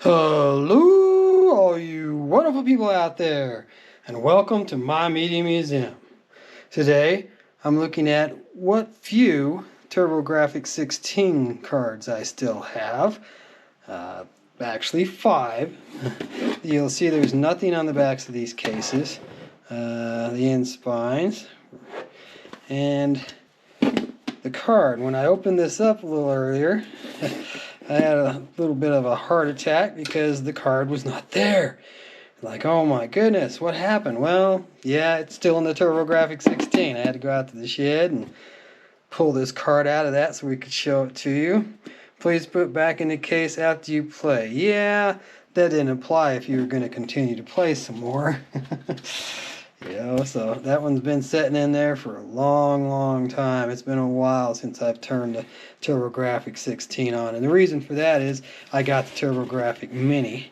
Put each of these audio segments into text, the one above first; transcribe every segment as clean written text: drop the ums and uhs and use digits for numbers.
Hello, all you wonderful people out there, and welcome to my media museum. Today, I'm looking at what few TurboGrafx-16 cards I still have. Actually, 5. You'll see there's nothing on the backs of these cases. The end spines. And the card, when I opened this up a little earlier, I had a little bit of a heart attack because the card was not there. Like, oh my goodness, what happened? Well, yeah, it's still in the TurboGrafx-16. I had to go out to the shed and pull this card out of that so we could show it to you. Please put it back in the case after you play. Yeah, that didn't apply if you were going to continue to play some more. So that one's been sitting in there for a long time. It's been a while since I've turned the TurboGrafx-16 on. And the reason for that is I got the TurboGrafx Mini.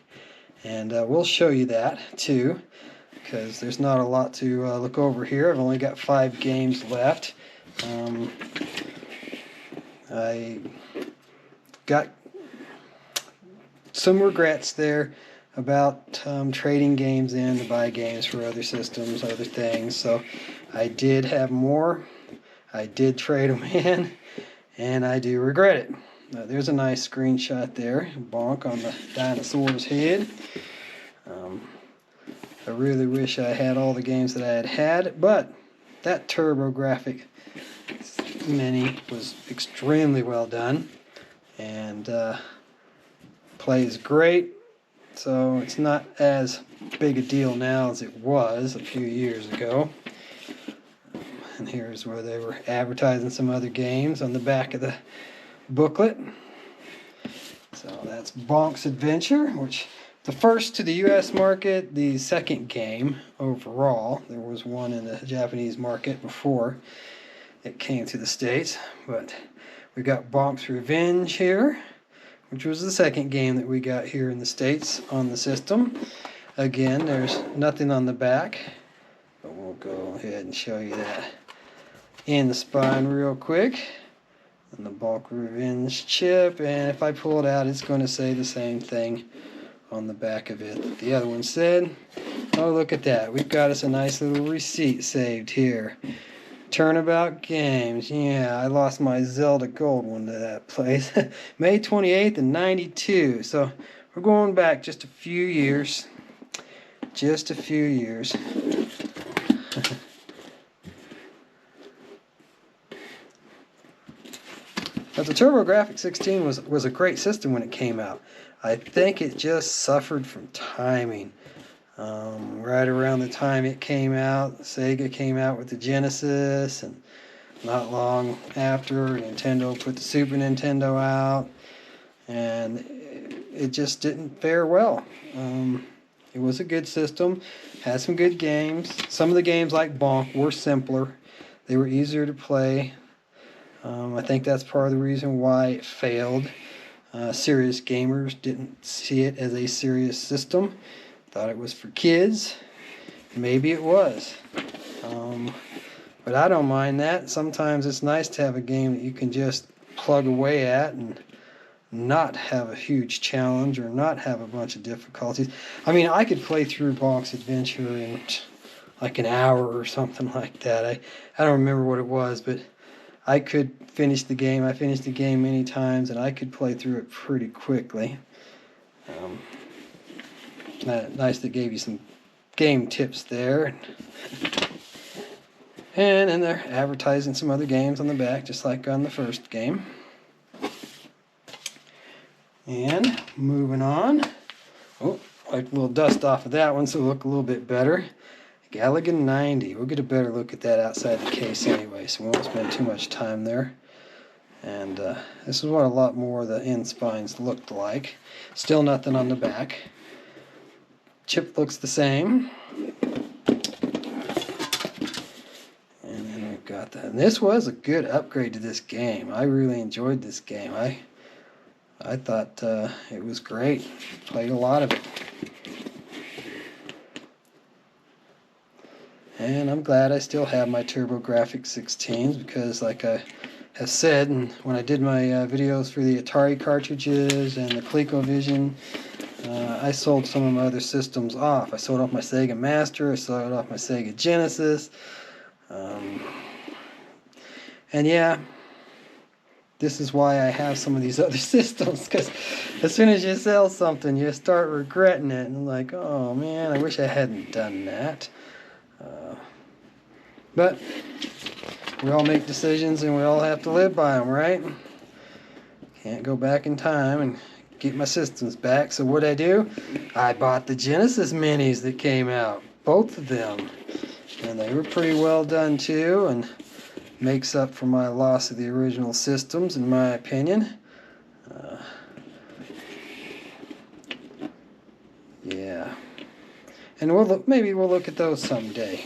And we'll show you that too, because there's not a lot to look over here. I've only got 5 games left. I got some regrets there about trading games in to buy games for other systems, other things. So I did have more. I did trade them in, and I do regret it. There's a nice screenshot there, bonk on the dinosaur's head. I really wish I had all the games that I had, but that TurboGrafx Mini was extremely well done, and plays great. So it's not as big a deal now as it was a few years ago. And here's where they were advertising some other games on the back of the booklet. So that's Bonk's Adventure, which the first to the US market, the second game overall. There was one in the Japanese market before it came to the States. But we got Bonk's Revenge here, which was the second game that we got here in the States on the system. Again, there's nothing on the back, but we'll go ahead and show you that in the spine real quick. And the Bonk Revenge chip, and if I pull it out, it's going to say the same thing on the back of it that the other one said. Oh, look at that. We've got us a nice little receipt saved here. Turnabout Games. Yeah, I lost my Zelda Gold one to that place. May 28th in 92. So we're going back just a few years. Just a few years. But the TurboGrafx-16 was a great system when it came out. I think it just suffered from timing. Right around the time it came out, Sega came out with the Genesis, and not long after, Nintendo put the Super Nintendo out, and it just didn't fare well. It was a good system, had some good games. Some of the games like Bonk were simpler. They were easier to play. I think that's part of the reason why it failed. Serious gamers didn't see it as a serious system. Thought it was for kids. Maybe it was. But I don't mind that. Sometimes it's nice to have a game that you can just plug away at and not have a huge challenge or not have a bunch of difficulties. I mean, I could play through Bonk's Adventure in like an hour or something like that. I don't remember what it was, but I could finish the game. I finished the game many times, and I could play through it pretty quickly. Nice that gave you some game tips there. And then they're advertising some other games on the back, just like on the first game. And moving on. Oh, like a little dust off of that one, so it'll look a little bit better. Galaga 90. We'll get a better look at that outside the case anyway, so we won't spend too much time there. And this is what a lot more of the end spines looked like. Still nothing on the back. Chip looks the same. And then we've got that. And this was a good upgrade to this game. I really enjoyed this game. I thought it was great. Played a lot of it. And I'm glad I still have my TurboGrafx-16s because, like I have said, and when I did my videos for the Atari cartridges and the ColecoVision, I sold some of my other systems off. I sold off my Sega Master, I sold off my Sega Genesis. And yeah, this is why I have some of these other systems, because as soon as you sell something, you start regretting it, and like, oh man, I wish I hadn't done that. But we all make decisions and we all have to live by them, right? Can't go back in time and get my systems back. So what I do? I bought the Genesis minis that came out, both of them, and they were pretty well done too, and makes up for my loss of the original systems, in my opinion. Yeah, and maybe we'll look at those someday.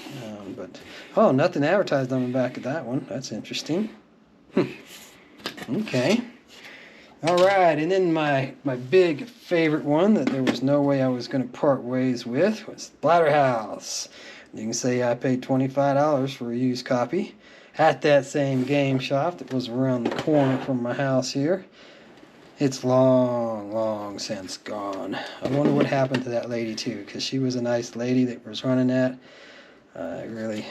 But oh, nothing advertised on the back of that one. That's interesting. Okay. All right, and then my big favorite one that there was no way I was going to part ways with was Splatterhouse. You can say I paid $25 for a used copy at that same game shop that was around the corner from my house here. It's long since gone. I wonder what happened to that lady too, because she was a nice lady that was running that. I really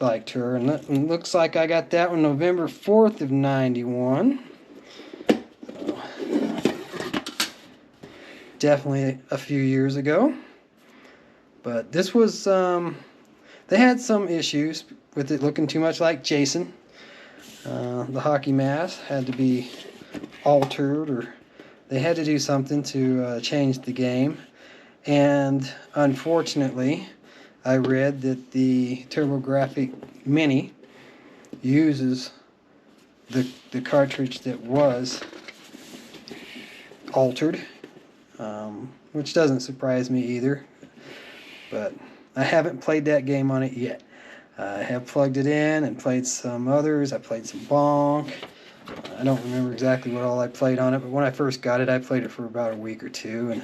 liked her, and it looks like I got that one November 4th of '91. Definitely a few years ago. But this was, they had some issues with it looking too much like Jason. The hockey mask had to be altered, or they had to do something to change the game. And unfortunately, I read that the TurboGrafx Mini uses the cartridge that was altered, which doesn't surprise me either. But I haven't played that game on it yet. I have plugged it in and played some others. I played some Bonk. I don't remember exactly what all I played on it, but when I first got it, I played it for about a week or two, and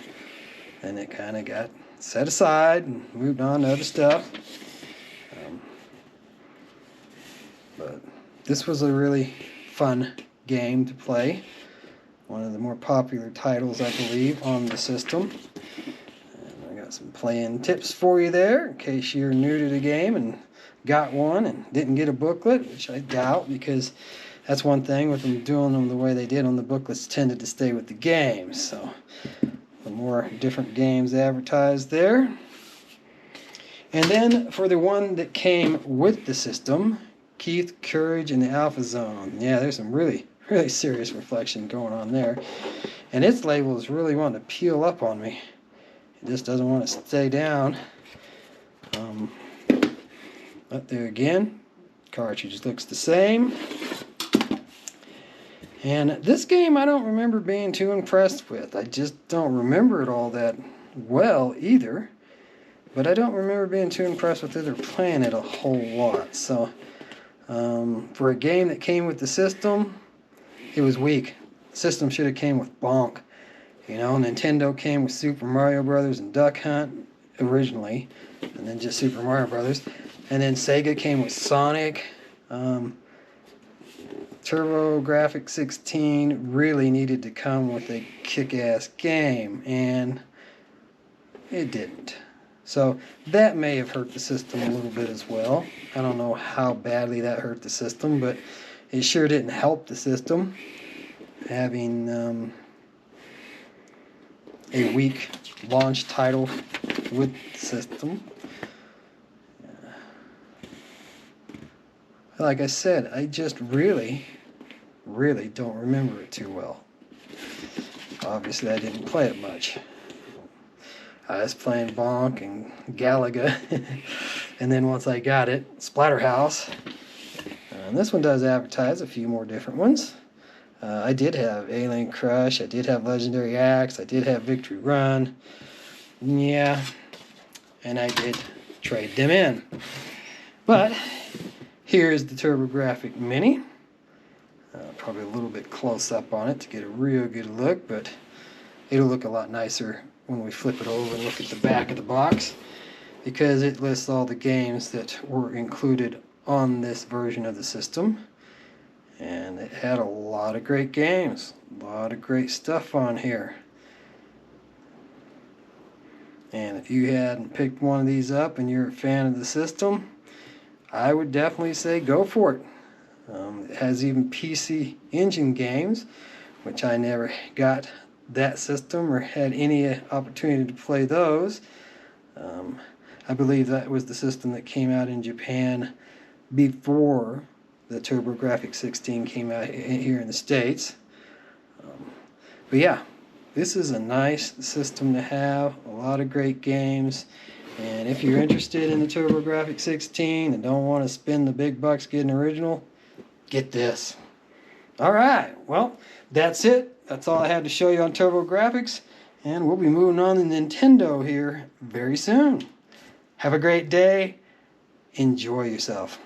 then it kind of got set aside and moved on to other stuff. But this was a really fun game to play. One of the more popular titles, I believe, on the system. And I got some playing tips for you there in case you're new to the game and got one and didn't get a booklet, which I doubt, because that's one thing with them doing them the way they did on the booklets, tended to stay with the games. So the more different games advertised there. And then for the one that came with the system, Keith, Courage, and the Alpha Zone. Yeah, there's some really serious reflection going on there. And its label is really wanting to peel up on me. It just doesn't want to stay down. But there again, cartridge looks the same. And this game I don't remember being too impressed with. I just don't remember it all that well either. But I don't remember being too impressed with it or playing it a whole lot. So for a game that came with the system, it was weak. The system should have came with Bonk. You know, Nintendo came with Super Mario Brothers and Duck Hunt originally, and then just Super Mario Brothers. And then Sega came with Sonic. TurboGrafx-16 really needed to come with a kick-ass game, and it didn't. So that may have hurt the system a little bit as well. I don't know how badly that hurt the system, but it sure didn't help the system having a weak launch title with the system. Like I said, I just really don't remember it too well. Obviously, I didn't play it much. I was playing Bonk and Galaga, and then once I got it, Splatterhouse. And this one does advertise a few more different ones. I did have Alien Crush, I did have Legendary Axe, I did have Victory Run. Yeah, and I did trade them in. But here's the TurboGrafx Mini. Probably a little bit close up on it to get a real good look, but it'll look a lot nicer when we flip it over and look at the back of the box, because it lists all the games that were included on this version of the system. And it had a lot of great games, a lot of great stuff on here. And if you hadn't picked one of these up and you're a fan of the system, I would definitely say go for it. It has even PC Engine games, which I never got that system or had any opportunity to play those. I believe that was the system that came out in Japan before the TurboGrafx-16 came out here in the States. But yeah, this is a nice system to have, a lot of great games. And if you're interested in the TurboGrafx-16 and don't want to spend the big bucks getting original, get this. Alright, well, that's it. That's all I had to show you on TurboGrafx. And we'll be moving on to Nintendo here very soon. Have a great day. Enjoy yourself.